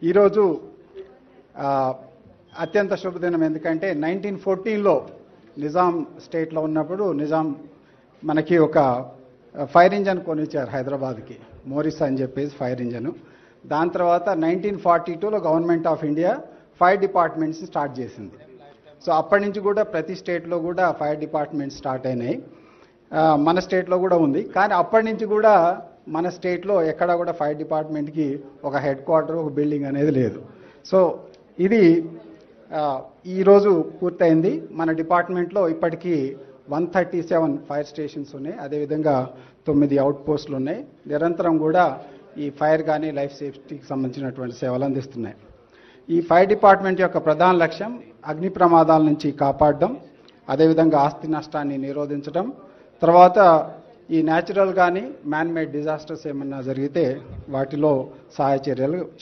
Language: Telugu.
ఈరోజు అత్యంత శుభదినం. ఎందుకంటే 1914లో నిజాం స్టేట్లో ఉన్నప్పుడు నిజాం మనకి ఒక ఫైర్ ఇంజన్ కొనిచ్చారు హైదరాబాద్కి, మోరిస్ అని చెప్పేసి ఫైర్ ఇంజన్. దాని తర్వాత 1942లో government of India fire departments start చేసింది. సో అప్పటి నుంచి కూడా ప్రతి స్టేట్లో కూడా ఫైర్ డిపార్ట్మెంట్స్ స్టార్ట్ అయినాయి. మన స్టేట్లో కూడా ఉంది. కానీ అప్పటి నుంచి కూడా మన స్టేట్లో ఎక్కడ కూడా ఫైర్ డిపార్ట్మెంట్కి ఒక హెడ్ క్వార్టర్, ఒక బిల్డింగ్ అనేది లేదు. సో ఇది ఈరోజు పూర్తయింది. మన డిపార్ట్మెంట్లో ఇప్పటికీ 137 ఫైర్ స్టేషన్స్ ఉన్నాయి. అదేవిధంగా 9 అవుట్ పోస్టులు ఉన్నాయి. నిరంతరం కూడా ఈ ఫైర్ కానీ లైఫ్ సేఫ్టీకి సంబంధించినటువంటి సేవలు అందిస్తున్నాయి. ఈ ఫైర్ డిపార్ట్మెంట్ యొక్క ప్రధాన లక్ష్యం అగ్ని ప్రమాదాల నుంచి కాపాడడం, అదేవిధంగా ఆస్తి నష్టాన్ని నిరోధించడం, తర్వాత ఈ న్యాచురల్ కానీ మ్యాన్ మేడ్ డిజాస్టర్స్ ఏమన్నా జరిగితే వాటిలో సహాయ చర్యలు చేయడం.